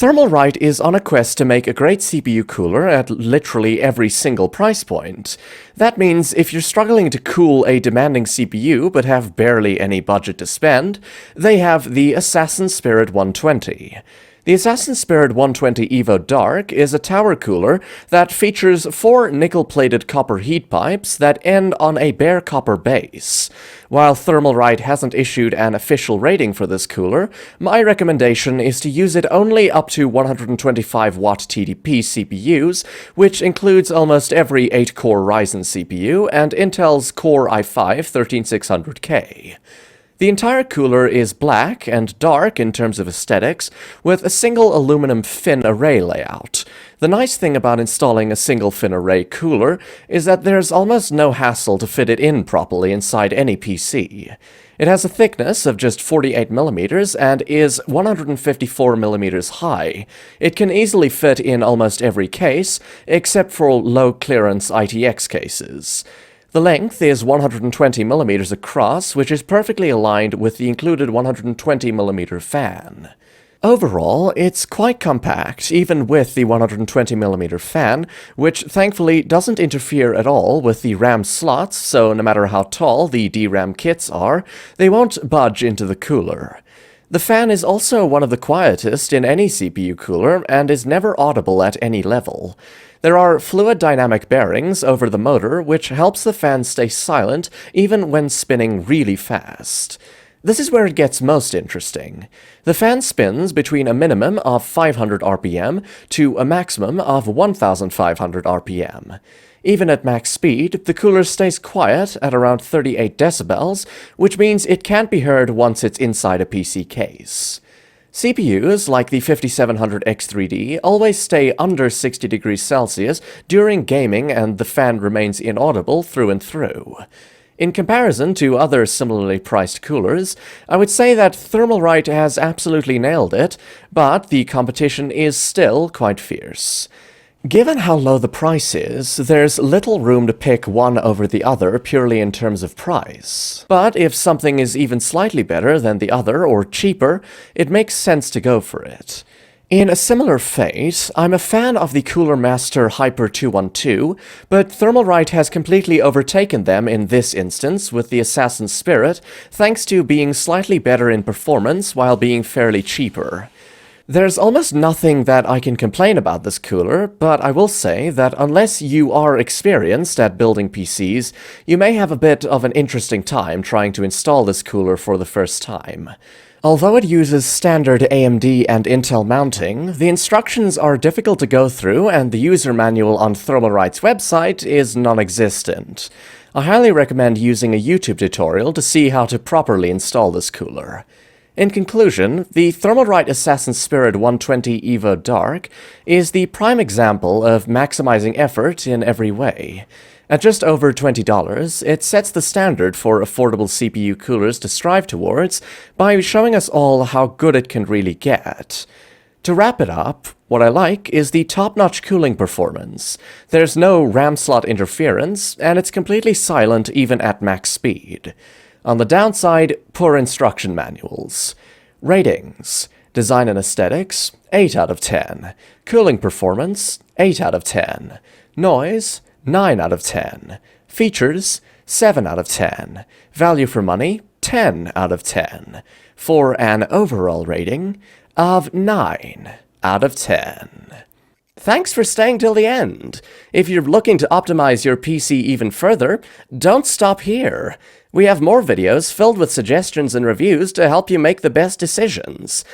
Thermalright is on a quest to make a great CPU cooler at literally every single price point. That means if you're struggling to cool a demanding CPU but have barely any budget to spend, they have the Assassin Spirit 120. The Assassin Spirit 120 EVO Dark is a tower cooler that features 4 nickel-plated copper heat pipes that end on a bare copper base. While Thermalright hasn't issued an official rating for this cooler, my recommendation is to use it only up to 125-watt TDP CPUs, which includes almost every 8-core Ryzen CPU and Intel's Core i5-13600K. The entire cooler is black and dark in terms of aesthetics, with a single aluminum fin array layout. The nice thing about installing a single fin array cooler is that there's almost no hassle to fit it in properly inside any PC. It has a thickness of just 48mm and is 154mm high. It can easily fit in almost every case, except for low-clearance ITX cases. The length is 120mm across, which is perfectly aligned with the included 120mm fan. Overall, it's quite compact, even with the 120mm fan, which thankfully doesn't interfere at all with the RAM slots, so no matter how tall the DRAM kits are, they won't budge into the cooler. The fan is also one of the quietest in any CPU cooler and is never audible at any level. There are fluid dynamic bearings over the motor, which helps the fan stay silent even when spinning really fast. This is where it gets most interesting. The fan spins between a minimum of 500 RPM to a maximum of 1500 RPM. Even at max speed, the cooler stays quiet at around 38 decibels, which means it can't be heard once it's inside a PC case. CPUs like the 5700X3D always stay under 60 degrees Celsius during gaming and the fan remains inaudible through and through. In comparison to other similarly priced coolers, I would say that Thermalright has absolutely nailed it, but the competition is still quite fierce. Given how low the price is, there's little room to pick one over the other purely in terms of price. But if something is even slightly better than the other or cheaper, it makes sense to go for it. In a similar fate, I'm a fan of the Cooler Master Hyper 212, but Thermalright has completely overtaken them in this instance with the Assassin Spirit, thanks to being slightly better in performance while being fairly cheaper. There's almost nothing that I can complain about this cooler, but I will say that unless you are experienced at building PCs, you may have a bit of an interesting time trying to install this cooler for the first time. Although it uses standard AMD and Intel mounting, the instructions are difficult to go through and the user manual on Thermalright's website is non-existent. I highly recommend using a YouTube tutorial to see how to properly install this cooler. In conclusion, the Thermalright Assassin Spirit 120 EVO Dark is the prime example of maximizing effort in every way. At just over $20, it sets the standard for affordable CPU coolers to strive towards by showing us all how good it can really get. To wrap it up, what I like is the top-notch cooling performance. There's no RAM slot interference, and it's completely silent even at max speed. On the downside, poor instruction manuals. Ratings: Design and aesthetics, 8 out of 10. Cooling performance, 8 out of 10. Noise, 9 out of 10. Features, 7 out of 10. Value for money, 10 out of 10. For an overall rating of 9 out of 10. Thanks for staying till the end. If you're looking to optimize your PC even further, don't stop here. We have more videos filled with suggestions and reviews to help you make the best decisions.